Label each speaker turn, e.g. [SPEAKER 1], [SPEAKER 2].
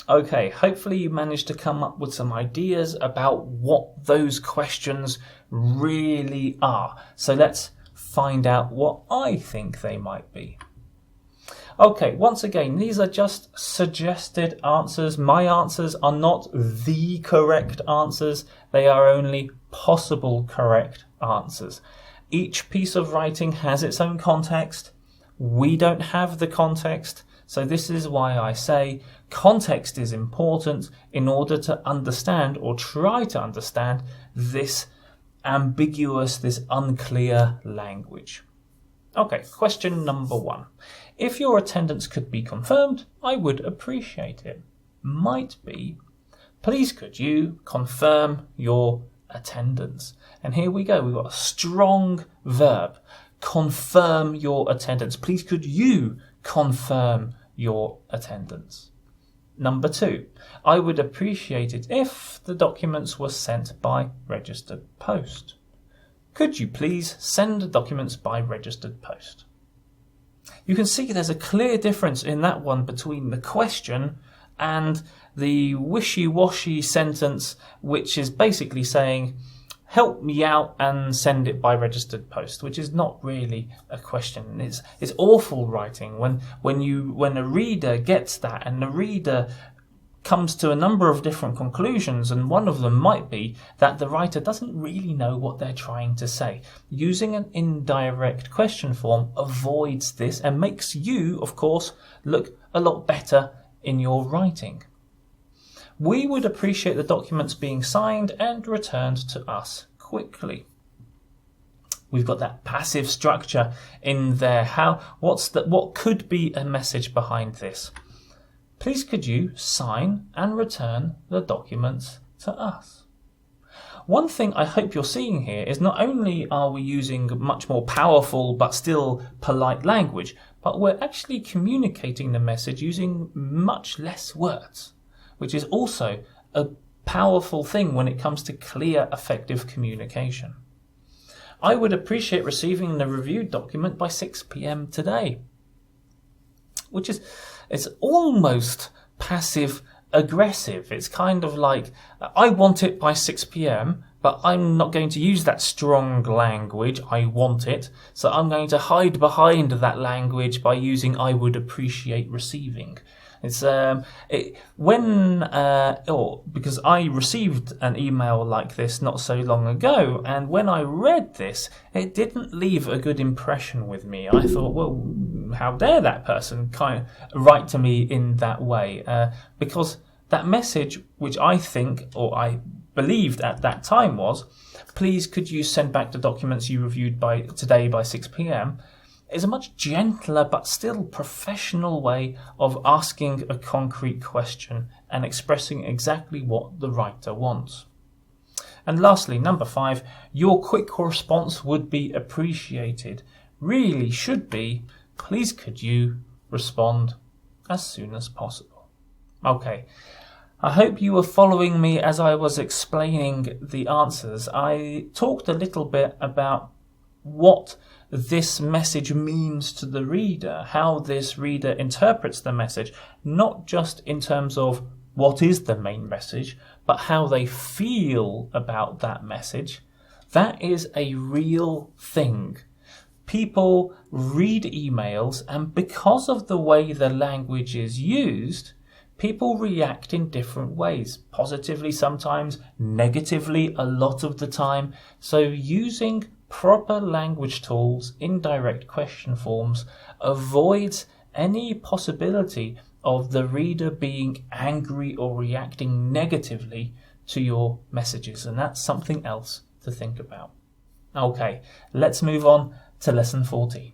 [SPEAKER 1] Okay, hopefully you managed to come up with some ideas about what those questions really are. So let's find out what I think they might be. Okay, once again, these are just suggested answers. My answers are not the correct answers. They are only possible correct answers. Each piece of writing has its own context. We don't have the context, so this is why I say context is important in order to understand or try to understand this ambiguous, this unclear language. Okay, question number 1. If your attendance could be confirmed, I would appreciate it. Might be, please could you confirm your attendance? And here we go, we've got a strong verb. Confirm your attendance. Please could you confirm your attendance? Number 2, I would appreciate it if the documents were sent by registered post. Could you please send the documents by registered post? You can see there's a clear difference in that one between the question and the wishy-washy sentence, which is basically saying, help me out and send it by registered post, which is not really a question. It's awful writing when a reader gets that and the reader comes to a number of different conclusions, and one of them might be that the writer doesn't really know what they're trying to say. Using an indirect question form avoids this and makes you, of course, look a lot better in your writing. We would appreciate the documents being signed and returned to us quickly. We've got that passive structure in there. What could be a message behind this? Please could you sign and return the documents to us? One thing I hope you're seeing here is not only are we using much more powerful but still polite language, but we're actually communicating the message using much less words, which is also a powerful thing when it comes to clear, effective communication. I would appreciate receiving the reviewed document by 6 p.m. today, which is, it's almost passive aggressive. It's kind of like, I want it by 6 p.m, but I'm not going to use that strong language, I want it, so I'm going to hide behind that language by using I would appreciate receiving. It's because I received an email like this not so long ago, and when I read this, it didn't leave a good impression with me. I thought, well, how dare that person kind of write to me in that way? Because that message, which I think, or I believed at that time was, please could you send back the documents you reviewed today by 6 p.m, is a much gentler but still professional way of asking a concrete question and expressing exactly what the writer wants. And lastly, number 5, your quick response would be appreciated. Really should be, please could you respond as soon as possible. Okay, I hope you were following me as I was explaining the answers. I talked a little bit about what this message means to the reader, how this reader interprets the message, not just in terms of what is the main message, but how they feel about that message. That is a real thing. People read emails, and because of the way the language is used, people react in different ways, positively sometimes, negatively a lot of the time. So using proper language tools, indirect question forms, avoids any possibility of the reader being angry or reacting negatively to your messages, and that's something else to think about. Okay, let's move on to lesson 14.